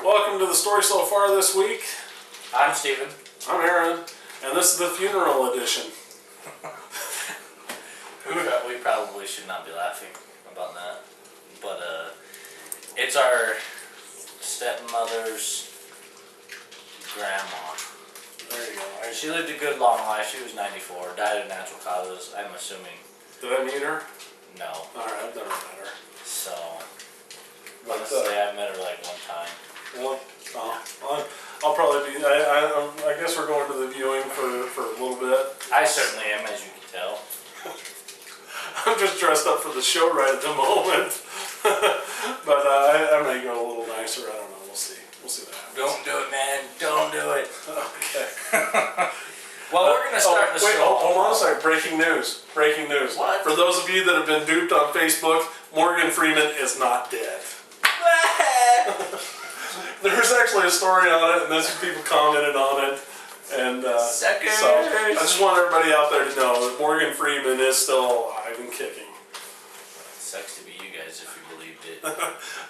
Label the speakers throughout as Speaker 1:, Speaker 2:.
Speaker 1: Welcome to the story so far this week.
Speaker 2: I'm Steven.
Speaker 1: I'm Aaron, and this is the funeral edition.
Speaker 2: We probably should not be laughing about that, but it's our stepmother's grandma.
Speaker 1: There you go.
Speaker 2: She lived a good long life. She was 94, died of natural causes, I'm assuming.
Speaker 1: Did I meet her?
Speaker 2: No.
Speaker 1: Alright, I've never met her.
Speaker 2: So,
Speaker 1: But,
Speaker 2: honestly, I've met her like one time.
Speaker 1: Really? Oh, I'll probably be. I guess we're going to the viewing for a little bit.
Speaker 2: I certainly am, as you can tell.
Speaker 1: I'm just dressed up for the show right at the moment. But I may go a little nicer. I don't know. We'll see. We'll see what happens.
Speaker 2: Don't do it, man. Don't do it.
Speaker 1: Okay.
Speaker 2: Well, we're going to start the
Speaker 1: wait,
Speaker 2: show.
Speaker 1: hold on a second. Breaking news. Breaking news.
Speaker 2: What?
Speaker 1: For those of you that have been duped on Facebook, Morgan Freeman is not dead. There's actually a story on it, and then some people commented on it. And so I just want everybody out there to know that Morgan Freeman is still alive and kicking.
Speaker 2: Sucks to be you guys if you believed it.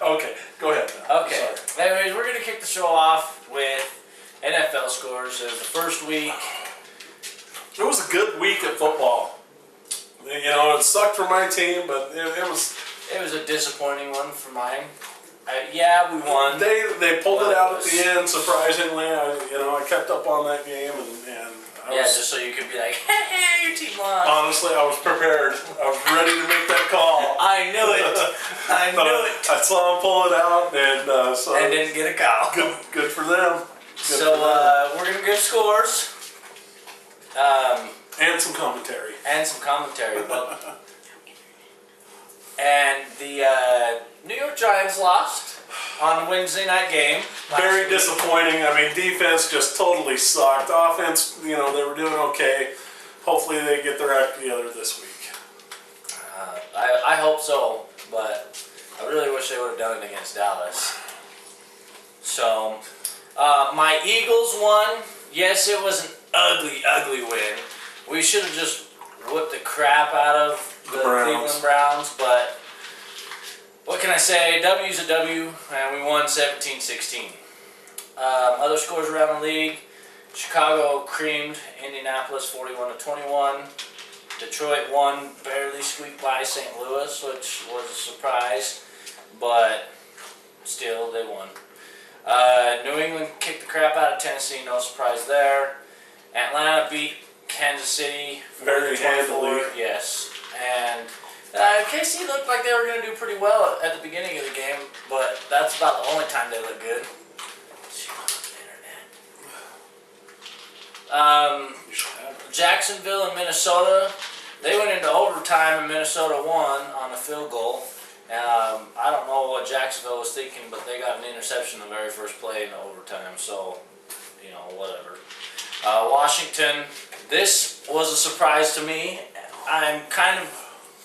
Speaker 1: Okay, go ahead now.
Speaker 2: Okay. Anyways, we're going to kick the show off with NFL scores. It was the first week.
Speaker 1: It was a good week at football. You know, it sucked for my team, but it was...
Speaker 2: It was a disappointing one for mine. Yeah, we won.
Speaker 1: They pulled it out at the end, surprisingly. I kept up on that game, and I was,
Speaker 2: just so you could be like, hey, your team lost.
Speaker 1: honestly, I was prepared. I was ready to make that call.
Speaker 2: I knew it. I knew it.
Speaker 1: I saw them pull it out, and so...
Speaker 2: And didn't get a call.
Speaker 1: Good for them.
Speaker 2: We're going to give scores.
Speaker 1: And some commentary.
Speaker 2: But and the New York Giants lost on the Wednesday night game.
Speaker 1: Very disappointing. I mean, defense just totally sucked. Offense, they were doing okay. Hopefully they get their act together this week.
Speaker 2: I hope so, but I really wish they would have done it against Dallas. So, my Eagles won. Yes, it was an ugly win. We should have just whipped the crap out of the Cleveland Browns, but what can I say? W's a W, and we won 17-16. Other scores around the league: Chicago creamed Indianapolis 41-21. Detroit won, barely squeaked by St. Louis, which was a surprise, but still they won. New England kicked the crap out of Tennessee, no surprise there. Atlanta beat Kansas City
Speaker 1: very handily.
Speaker 2: Yes, and KC looked like they were going to do pretty well at the beginning of the game, but that's about the only time they looked good. Jacksonville and Minnesota, they went into overtime and Minnesota won on a field goal. I don't know what Jacksonville was thinking, but they got an interception the very first play in overtime, so, whatever. Washington, this was a surprise to me. I'm kind of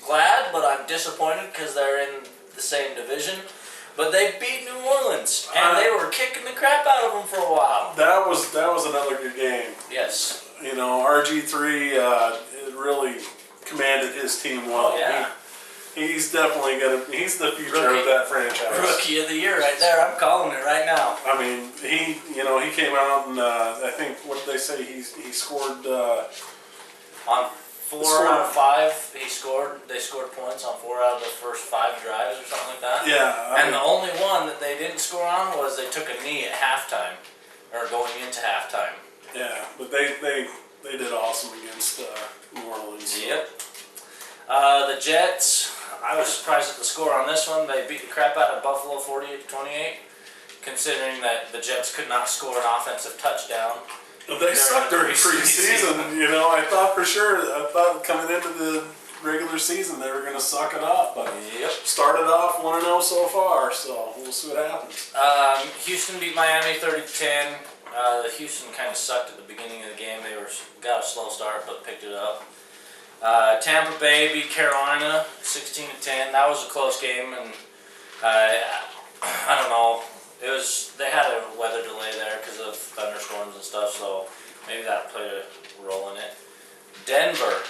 Speaker 2: glad, but I'm disappointed because they're in the same division. But they beat New Orleans, and they were kicking the crap out of them for a while.
Speaker 1: That was another good game.
Speaker 2: Yes.
Speaker 1: RG3 really commanded his team well.
Speaker 2: Oh, yeah.
Speaker 1: He's definitely he's the future of that franchise.
Speaker 2: Rookie of the year right there. I'm calling it right now.
Speaker 1: I mean, he came out and I think, what did they say? He scored
Speaker 2: on 4 out of 5. They scored points on 4 out of the first 5 drives or something like that.
Speaker 1: Yeah.
Speaker 2: The only one that they didn't score on was they took a knee at halftime, or going into halftime.
Speaker 1: Yeah, but they did awesome against New Orleans.
Speaker 2: Yep. The Jets, I was surprised at the score on this one. They beat the crap out of Buffalo 48-28, considering that the Jets could not score an offensive touchdown.
Speaker 1: They sucked during preseason. I thought coming into the regular season they were going to suck it up, but started off 1-0 so far, so we'll see what happens.
Speaker 2: Houston beat Miami 30-10. Houston kind of sucked at the beginning of the game. They got a slow start, but picked it up. Tampa Bay beat Carolina 16-10. That was a close game, and I don't know. They had a weather delay there because of thunderstorms and stuff, so maybe that played a role in it. Denver,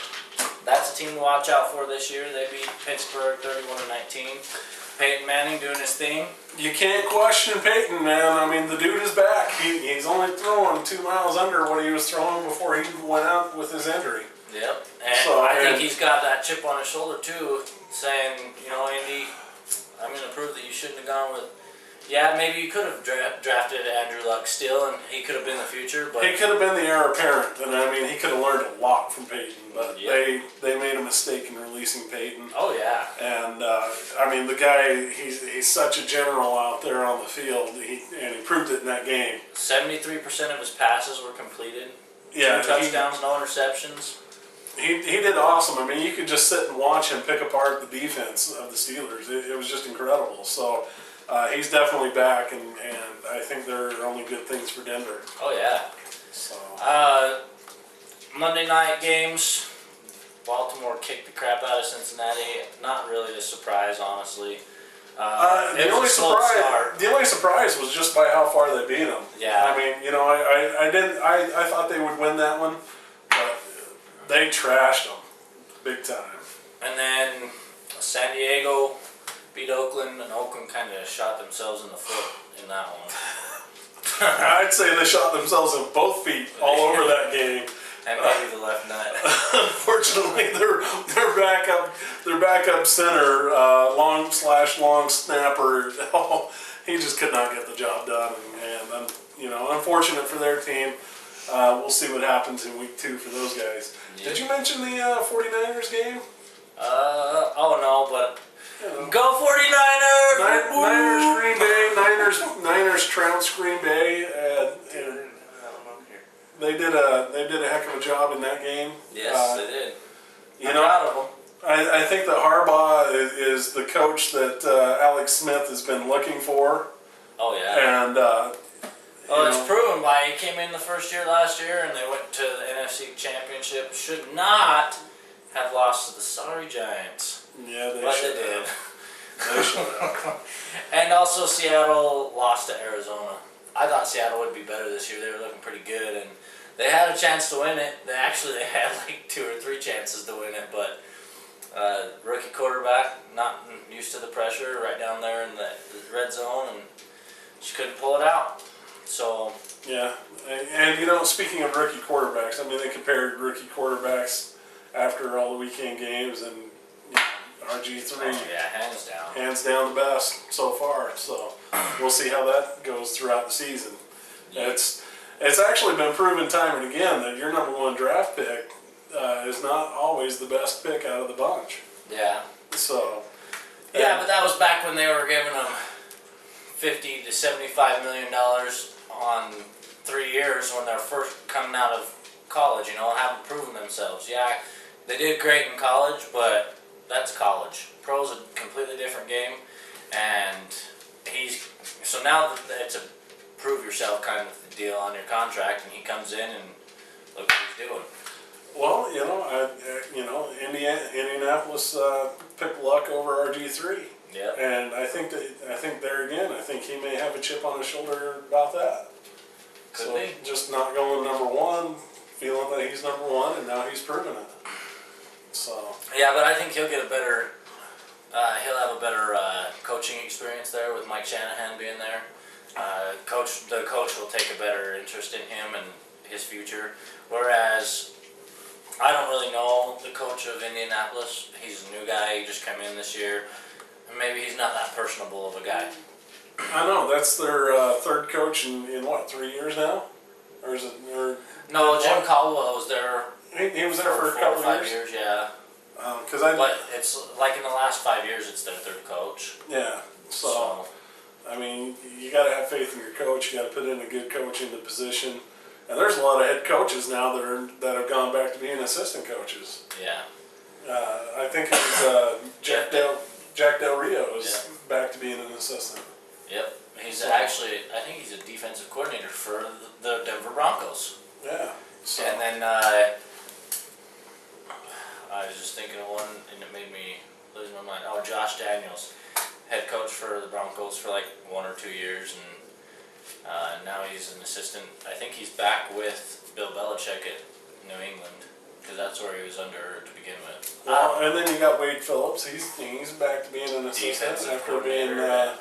Speaker 2: that's a team to watch out for this year. They beat Pittsburgh 31-19. Peyton Manning doing his thing.
Speaker 1: You can't question Peyton, man. I mean, the dude is back. He's only throwing 2 miles under what he was throwing before he went out with his injury.
Speaker 2: Yep. And I think he's got that chip on his shoulder too, saying, you know, Andy, I'm going to prove that you shouldn't have gone with. Yeah, maybe you could have drafted Andrew Luck still, and he could have been the future. But
Speaker 1: he could have been the heir apparent, and I mean, he could have learned a lot from Peyton. But
Speaker 2: yep.
Speaker 1: they made a mistake in releasing Peyton.
Speaker 2: Oh yeah.
Speaker 1: And I mean, the guy, he's such a general out there on the field, and he proved it in that game.
Speaker 2: 73% of his passes were completed.
Speaker 1: Yeah,
Speaker 2: 2 touchdowns, no interceptions.
Speaker 1: He did awesome. I mean, you could just sit and watch him pick apart the defense of the Steelers. It was just incredible. So he's definitely back, and I think there are only good things for Denver.
Speaker 2: Oh yeah.
Speaker 1: So
Speaker 2: Monday night games. Baltimore kicked the crap out of Cincinnati. Not really a surprise, honestly.
Speaker 1: The only surprise was just by how far they beat them.
Speaker 2: Yeah.
Speaker 1: I mean, you know, I thought they would win that one, but they trashed them big time.
Speaker 2: And then San Diego beat Oakland, and Oakland kind of shot themselves in the foot in that one.
Speaker 1: I'd say they shot themselves in both feet all over that game.
Speaker 2: And maybe the left nut.
Speaker 1: Unfortunately, their backup center, long snapper, he just could not get the job done. And you know, unfortunate for their team. We'll see what happens in week 2 for those guys. Yep. Did you mention the 49ers game?
Speaker 2: Oh no, but
Speaker 1: yeah.
Speaker 2: Go 49ers!
Speaker 1: Niners, Green Bay. Niners trounced Green Bay. And they did a heck of a job in that game.
Speaker 2: Yes, they did.
Speaker 1: I'm proud of them. I think that Harbaugh is the coach that Alex Smith has been looking for.
Speaker 2: Oh yeah.
Speaker 1: And
Speaker 2: it's proven by he came in the first year last year, and they went to the NFC Championship. Should not have lost to the sorry Giants.
Speaker 1: Yeah,
Speaker 2: but they did.
Speaker 1: They should have.
Speaker 2: And also Seattle lost to Arizona. I thought Seattle would be better this year. They were looking pretty good, and they had a chance to win it. They had like 2 or 3 chances to win it, but rookie quarterback, not used to the pressure, right down there in the red zone, and she couldn't pull it out. So
Speaker 1: yeah, and you know, speaking of rookie quarterbacks, I mean, they compared rookie quarterbacks after all the weekend games, and you know, RG3.
Speaker 2: Oh, yeah,
Speaker 1: hands down the best so far. So we'll see how that goes throughout the season. Yeah. It's actually been proven time and again that your number 1 draft pick is not always the best pick out of the bunch.
Speaker 2: Yeah.
Speaker 1: So.
Speaker 2: Yeah, but that was back when they were giving them $50 to $75 million on 3 years when they're first coming out of college, you know, and haven't proven themselves. Yeah, they did great in college, but that's college. Pro's a completely different game, and so now it's a prove yourself kind of deal on your contract, and he comes in and look what he's doing.
Speaker 1: Well, you know, Indianapolis picked Luck over RG3.
Speaker 2: Yeah.
Speaker 1: And I think there again, I think he may have a chip on his shoulder about that.
Speaker 2: Could be.
Speaker 1: Just not going number 1, feeling that he's number 1, and now he's proven it. So.
Speaker 2: Yeah, but I think he'll get a better. He'll have a better coaching experience there with Mike Shanahan being there. The coach will take a better interest in him and his future. Whereas I don't really know the coach of Indianapolis. He's a new guy. He just came in this year. Maybe he's not that personable of a guy.
Speaker 1: I know, that's their 3rd coach in what, 3 years now? Or is it?
Speaker 2: No, Jim Caldwell was there.
Speaker 1: He was there for a couple
Speaker 2: 4 or 5
Speaker 1: years?
Speaker 2: years, yeah.
Speaker 1: But
Speaker 2: it's like in the last 5 years, it's their 3rd coach.
Speaker 1: Yeah, so I mean, you got to have faith in your coach. You got to put in a good coach in the position. And there's a lot of head coaches now that have gone back to being assistant coaches.
Speaker 2: Yeah.
Speaker 1: I think it was Jack Del Rio is back to being an assistant.
Speaker 2: Yep. He's actually, I think he's a defensive coordinator for the Denver Broncos.
Speaker 1: Yeah. So.
Speaker 2: And then I was just thinking of one, and it made me lose my mind. Oh, Josh Daniels, head coach for the Broncos for like 1 or 2 years, and now he's an assistant. I think he's back with Bill Belichick at New England. because that's where he was under to begin with.
Speaker 1: Well, and then you got Wade Phillips. He's back to being an assistant
Speaker 2: Defensive
Speaker 1: after being
Speaker 2: coordinator.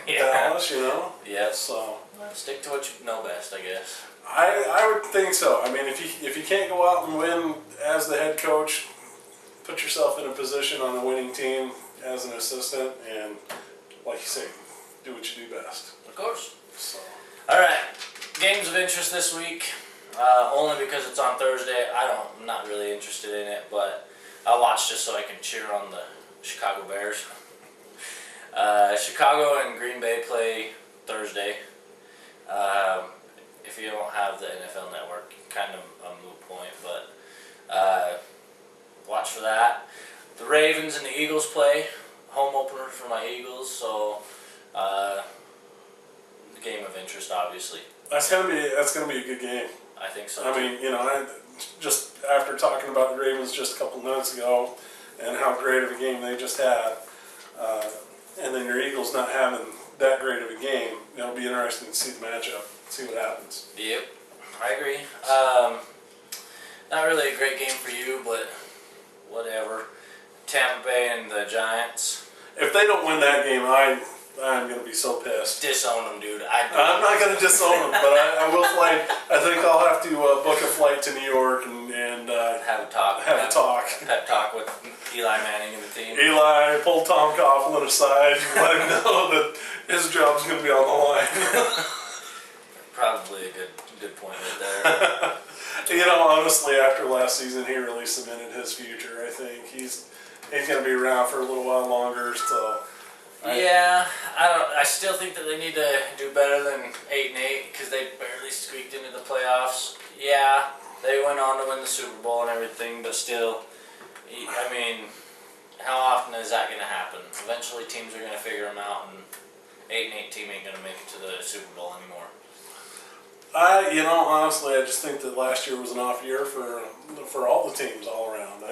Speaker 1: Dallas, you know.
Speaker 2: Yep.
Speaker 1: So
Speaker 2: Stick to what you know best, I guess.
Speaker 1: I would think so. I mean, if you can't go out and win as the head coach, put yourself in a position on a winning team as an assistant, and like you say, do what you do best.
Speaker 2: Of course.
Speaker 1: So.
Speaker 2: All right. Games of interest this week. Only because it's on Thursday. I'm not really interested in it, but I'll watch just so I can cheer on the Chicago Bears. Chicago and Green Bay play Thursday. If you don't have the NFL Network, kind of a moot point, but watch for that. The Ravens and the Eagles play. Home opener for my Eagles, so the game of interest, obviously.
Speaker 1: That's gonna be a good game.
Speaker 2: I think so.
Speaker 1: I mean, you know, just after talking about the Ravens just a couple minutes ago, and how great of a game they just had, and then your Eagles not having that great of a game, it'll be interesting to see the matchup, see what happens.
Speaker 2: Yep, I agree. Not really a great game for you, but whatever. Tampa Bay and the Giants.
Speaker 1: If they don't win that game, I'm going to be so pissed.
Speaker 2: Disown them, dude.
Speaker 1: I'm not going to disown them, but I will fly. I think I'll have to book a flight to New York and
Speaker 2: have a talk.
Speaker 1: Have a talk.
Speaker 2: Pep talk with Eli Manning and the team.
Speaker 1: Eli, pull Tom Coughlin aside and let him know that his job's going to be on the line.
Speaker 2: Probably a good point right there.
Speaker 1: You know, honestly, after last season, he really cemented his future. I think he's going to be around for a little while longer. So.
Speaker 2: Yeah, I still think that they need to do better than 8-8 because they barely squeaked into the playoffs. Yeah, they went on to win the Super Bowl and everything, but still, I mean, how often is that going to happen? Eventually, teams are going to figure them out, and 8-8 team ain't going to make it to the Super Bowl anymore.
Speaker 1: You know, honestly, I just think that last year was an off year for all the teams all around.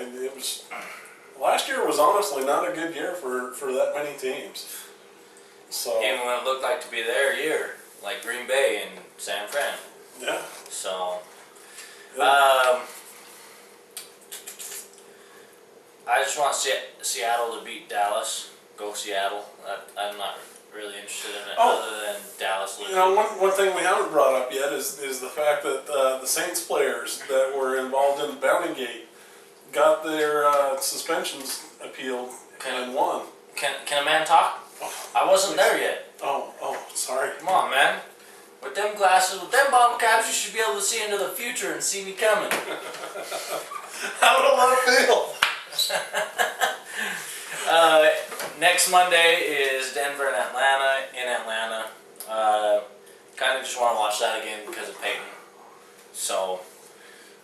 Speaker 1: Last year was honestly not a good year for that many teams. So
Speaker 2: even when it looked like to be their year, like Green Bay and San Fran.
Speaker 1: Yeah.
Speaker 2: So,
Speaker 1: Yeah.
Speaker 2: I just want Seattle to beat Dallas. Go Seattle. I'm not really interested in it other than Dallas losing.
Speaker 1: You know, one thing we haven't brought up yet is the fact that the Saints players that were involved in the Bounty Gate got their suspensions appealed and won.
Speaker 2: Can a man talk? I wasn't there yet.
Speaker 1: Oh, sorry.
Speaker 2: Come on, man. With them glasses, with them bottle caps, you should be able to see into the future and see me coming.
Speaker 1: How do I feel?
Speaker 2: Next Monday is Denver and Atlanta in Atlanta. Kind of just want to watch that again because of Peyton. So,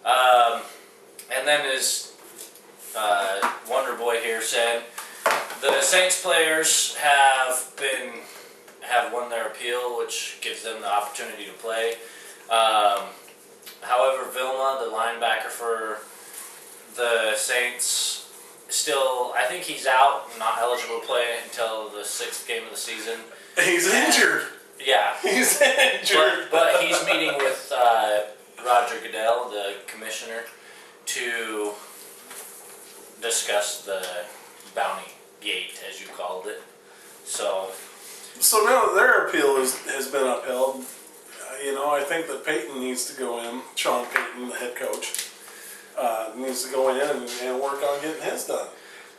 Speaker 2: and then as Wonder Boy here said, the Saints players have won their appeal, which gives them the opportunity to play. However, Vilma, the linebacker for the Saints, still, I think he's out, not eligible to play until the 6th game of the season.
Speaker 1: He's injured.
Speaker 2: Yeah.
Speaker 1: He's injured.
Speaker 2: But he's meeting with Roger Goodell, the commissioner, to discuss the bounty gate, as you called it. So
Speaker 1: now their appeal has been upheld. You know, I think that Peyton needs to go in. Sean Payton, the head coach, needs to go in and work on getting his done.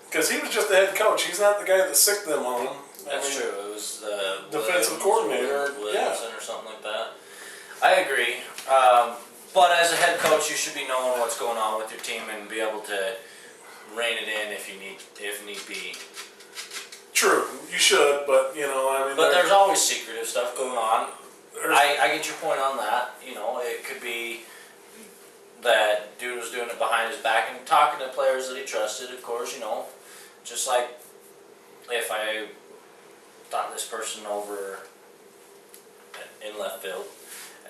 Speaker 1: Because he was just the head coach. He's not the guy that sicked them on him.
Speaker 2: That's true. It was the
Speaker 1: defensive coordinator,
Speaker 2: Williamson or something like that. I agree. But as a head coach, you should be knowing what's going on with your team and be able to rein it in if need be.
Speaker 1: True, you should, but you know, I mean.
Speaker 2: But there's always secretive stuff going on. I get your point on that. You know, it could be that dude was doing it behind his back and talking to players that he trusted. Of course, you know, just like if I thought this person over in left field,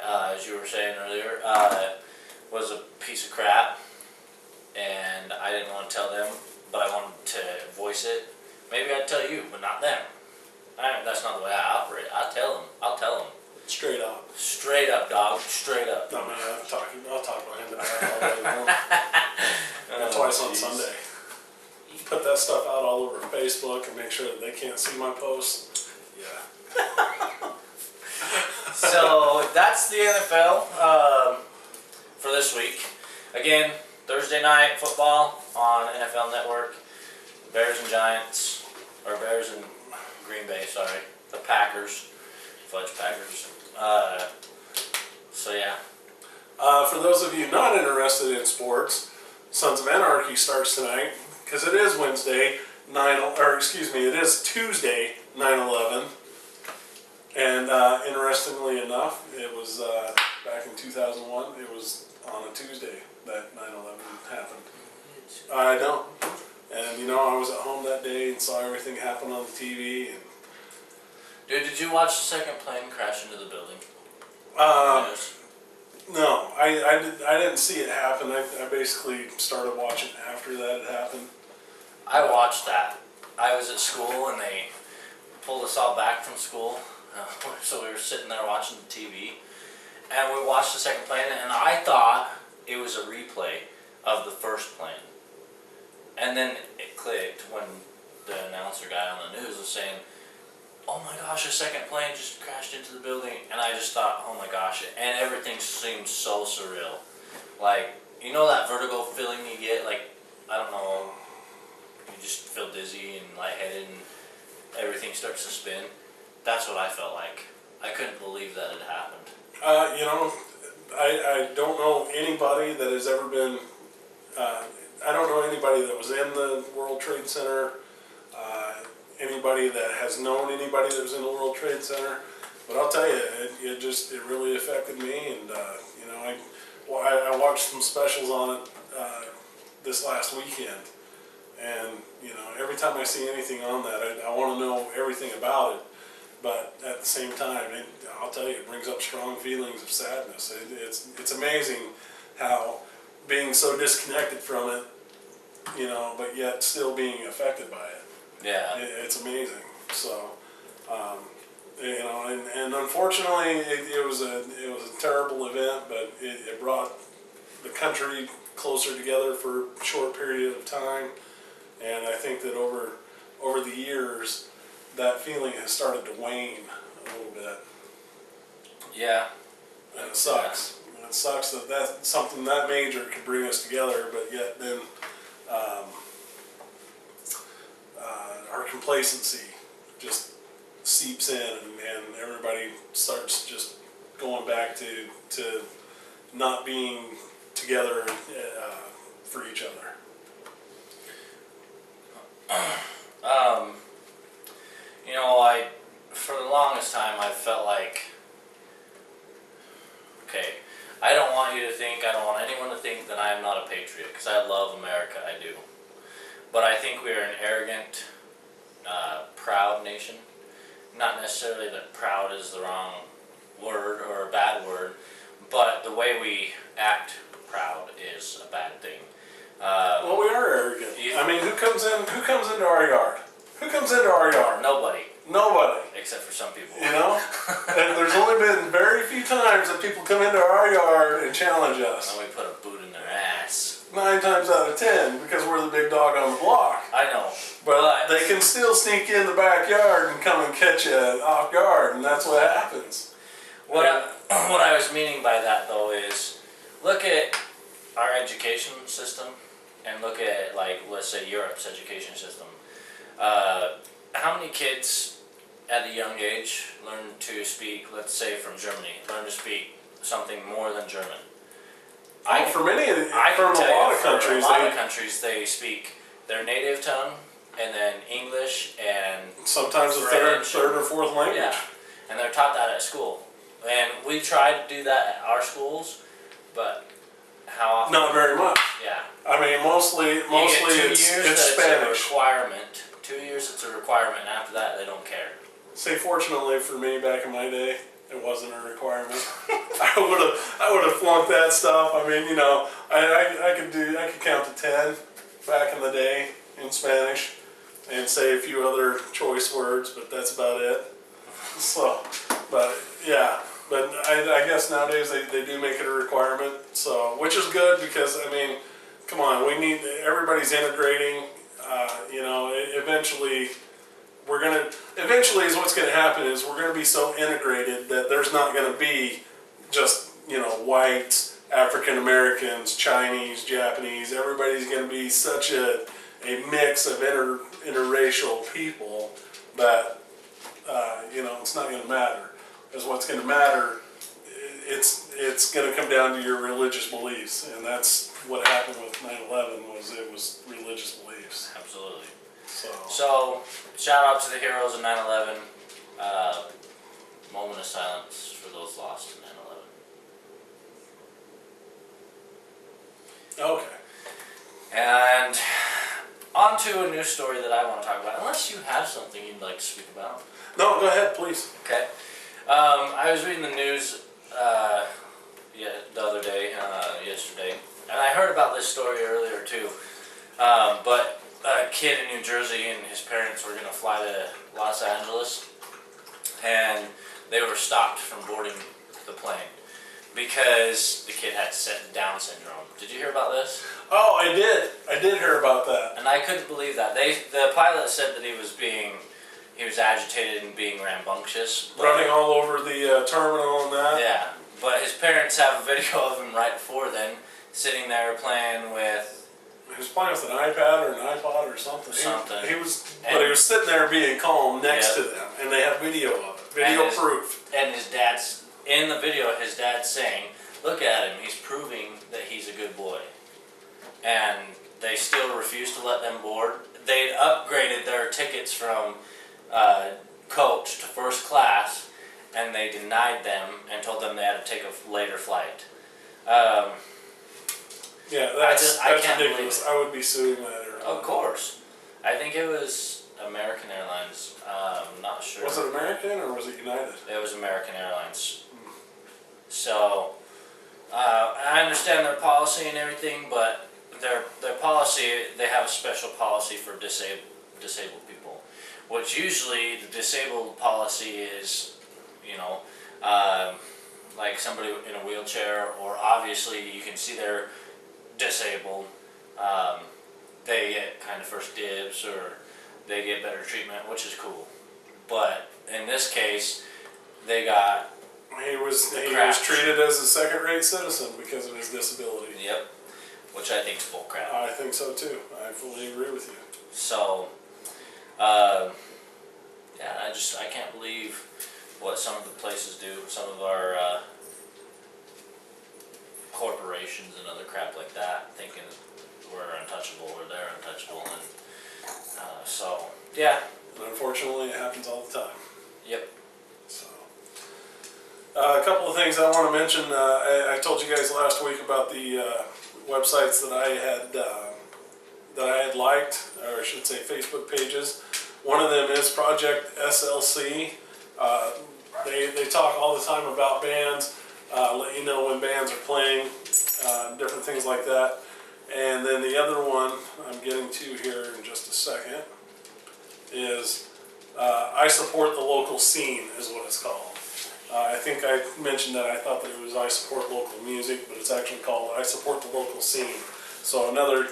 Speaker 2: as you were saying earlier, was a piece of crap, and I didn't want to tell them, but I wanted to voice it. Maybe I'd tell you, but not them. That's not the way I operate. I'll tell them.
Speaker 1: Straight up.
Speaker 2: Straight up, dog. Straight up.
Speaker 1: I mean, I'll talk about him about it all day long. make sure that they can't see my posts. Yeah.
Speaker 2: So that's the NFL for this week. Again, Thursday night football on NFL Network. Bears and Giants, or Bears and Green Bay, sorry. The Packers, Fudge Packers. So yeah.
Speaker 1: For those of you not interested in sports, Sons of Anarchy starts tonight, because it is Wednesday, it is Tuesday, 9/11. And interestingly enough, it was back in 2001, it was on a Tuesday that 9/11 happened. I don't. And you know, I was at home that day and saw everything happen on the TV. And
Speaker 2: dude, did you watch the second plane crash into the building?
Speaker 1: No, I didn't see it happen. I basically started watching after that had happened.
Speaker 2: I watched that. I was at school and they pulled us all back from school. So we were sitting there watching the TV. And we watched the second plane and I thought it was a replay of the first plane. And then it clicked when the announcer guy on the news was saying, "Oh my gosh, a second plane just crashed into the building." And I just thought, oh my gosh, and everything seemed so surreal. Like, you know that vertigo feeling you get? Like, I don't know, you just feel dizzy and lightheaded and everything starts to spin. That's what I felt like. I couldn't believe that it happened.
Speaker 1: You know, I don't know anybody that has ever been, I don't know anybody that was in the World Trade Center, anybody that has known anybody that was in the World Trade Center, but I'll tell you, it really affected me, and you know, I watched some specials on it this last weekend, and you know, every time I see anything on that, I want to know everything about it, but at the same time, I'll tell you, it brings up strong feelings of sadness. It's amazing how being so disconnected from it, you know, but yet still being affected by it.
Speaker 2: Yeah.
Speaker 1: It's amazing. So, you know, and unfortunately, it was a terrible event, but it brought the country closer together for a short period of time, and I think that over the years, that feeling has started to wane a little bit.
Speaker 2: Yeah.
Speaker 1: And it sucks. And it sucks that that's something that major could bring us together, but yet then our complacency just seeps in, and everybody starts just going back to not being together for each other.
Speaker 2: You know, for the longest time, I felt like, okay, I don't want you to think, I don't want anyone to think that I am not a patriot, because I love America, I do. But I think we are an arrogant, proud nation. Not necessarily that proud is the wrong word or a bad word, but the way we act proud is a bad thing.
Speaker 1: Well, we are arrogant. I mean, who comes into our yard? Who comes into our yard?
Speaker 2: Nobody.
Speaker 1: Nobody.
Speaker 2: Except for some people.
Speaker 1: You know? And there's only been very few times that people come into our yard and challenge us.
Speaker 2: And we put a boot in their ass.
Speaker 1: 9 times out of 10, because we're the big dog on the block.
Speaker 2: I know.
Speaker 1: But they can still sneak in the backyard and come and catch you off guard, and that's what happens.
Speaker 2: What I was meaning by that, though, is look at our education system and look at, like, let's say Europe's education system. How many kids at a young age learn to speak, let's say from Germany, learn to speak something more than German?
Speaker 1: For a lot of countries,
Speaker 2: they speak their native tongue and then English and
Speaker 1: sometimes a third or fourth language.
Speaker 2: Yeah, and they're taught that at school. And we try to do that at our schools, but how often?
Speaker 1: Not very much.
Speaker 2: Yeah.
Speaker 1: I mean, mostly it's Spanish.
Speaker 2: It's a requirement. 2 years it's a requirement, and after that they don't care.
Speaker 1: Say, fortunately for me, back in my day, it wasn't a requirement. I would have flunked that stuff. I mean, you know, I could count to 10 back in the day in Spanish, and say a few other choice words, but that's about it. So, but yeah, but I guess nowadays they do make it a requirement. So, which is good because I mean, come on, everybody's integrating. You know, eventually, we're gonna eventually is what's gonna happen is we're gonna be so integrated that there's not gonna be just white African Americans, Chinese, Japanese. Everybody's gonna be such a mix of interracial people that it's not gonna matter. Because what's gonna matter, it's gonna come down to your religious beliefs, and that's what happened with 9/11 it was religious beliefs.
Speaker 2: Absolutely.
Speaker 1: So
Speaker 2: shout out to the heroes of 9/11. Moment of silence for those lost in 9/11.
Speaker 1: okay.
Speaker 2: And on to a new story that I want to talk about, unless you have something you'd like to speak about.
Speaker 1: No, go ahead, please.
Speaker 2: Okay. I was reading the news the other day, yesterday, and I heard about this story earlier too. But a kid in New Jersey and his parents were going to fly to Los Angeles, and they were stopped from boarding the plane because the kid had Down syndrome. Did you hear about this?
Speaker 1: Oh, I did. I did hear about that.
Speaker 2: And I couldn't believe that. The pilot said that he was agitated and being rambunctious.
Speaker 1: Running all over the terminal and that.
Speaker 2: Yeah, but his parents have a video of him right before then, sitting there playing with.
Speaker 1: He was playing with an iPad or an iPod or something. He was sitting there being calm next to them, and they have video of it, video proof.
Speaker 2: And his dad's in the video. His dad's saying, "Look at him. He's proving that he's a good boy." And they still refuse to let them board. They upgraded their tickets from coach to first class, and they denied them and told them they had to take a later flight.
Speaker 1: Yeah, that's
Speaker 2: can't
Speaker 1: ridiculous. I would be suing that airline.
Speaker 2: Of course. I think it was American Airlines. I'm not sure.
Speaker 1: Was it American or was it United?
Speaker 2: It was American Airlines. So, I understand their policy and everything, but their policy, they have a special policy for disabled people, which usually the disabled policy is, like somebody in a wheelchair, or obviously you can see they're disabled. They get kind of first dibs, or they get better treatment, which is cool. But in this case, they got
Speaker 1: he was treated as a second-rate citizen because of his disability.
Speaker 2: Yep, which I think is bullcrap.
Speaker 1: I think so too. I fully agree with you.
Speaker 2: So, I can't believe what some of the places do. Some of our corporations and other crap like that, thinking we're untouchable or they're untouchable, and yeah.
Speaker 1: And unfortunately, it happens all the time.
Speaker 2: Yep.
Speaker 1: So, a couple of things I want to mention. I told you guys last week about the websites that I had liked, or I should say Facebook pages. One of them is Project SLC. They talk all the time about bands, let you know when bands are playing, different things like that. And then the other one I'm getting to here in just a second is I Support the Local Scene is what it's called. I think I mentioned that I thought that it was I Support Local Music, but it's actually called I Support the Local Scene. So another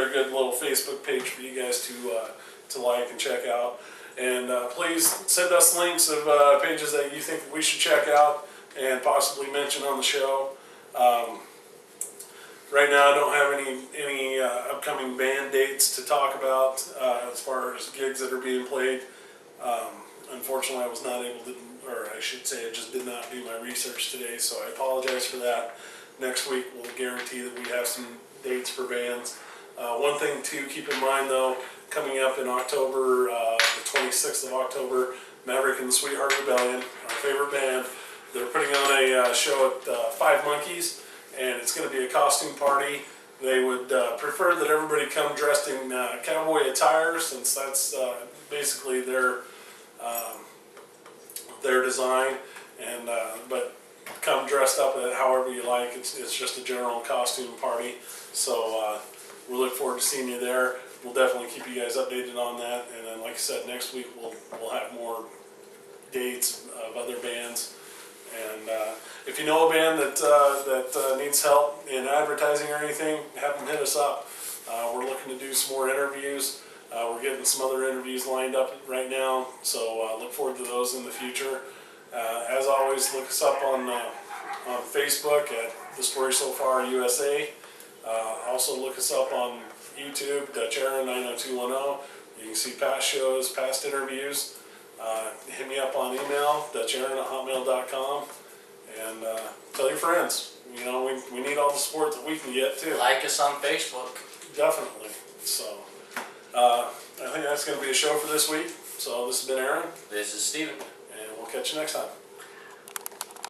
Speaker 1: good little Facebook page for you guys to like and check out. And please send us links of pages that you think we should check out and possibly mention on the show. Right now I don't have any upcoming band dates to talk about as far as gigs that are being played. Unfortunately I was not able to, or I should say I just did not do my research today, so I apologize for that. Next week we'll guarantee that we have some dates for bands. One thing to keep in mind though, coming up in October, the 26th of October, Maverick and the Sweetheart Rebellion, our favorite band, they're putting on a show at Five Monkeys, and it's going to be a costume party. They would prefer that everybody come dressed in cowboy attire, since that's basically their design. And but come dressed up however you like. It's just a general costume party. So we look forward to seeing you there. We'll definitely keep you guys updated on that. And then, like I said, next week we'll have more dates of other bands. And if you know a band that needs help in advertising or anything, have them hit us up. We're looking to do some more interviews. We're getting some other interviews lined up right now, so look forward to those in the future. As always, look us up on Facebook at The Story So Far USA. Also look us up on YouTube, Dutch Aaron 90210. You can see past shows, past interviews. Hit me up on email, dutchaaron@hotmail.com, and tell your friends. You know, we need all the support that we can get too.
Speaker 2: Like us on Facebook.
Speaker 1: Definitely. So, I think that's going to be a show for this week. So this has been Aaron.
Speaker 2: This is Steven.
Speaker 1: And we'll catch you next time.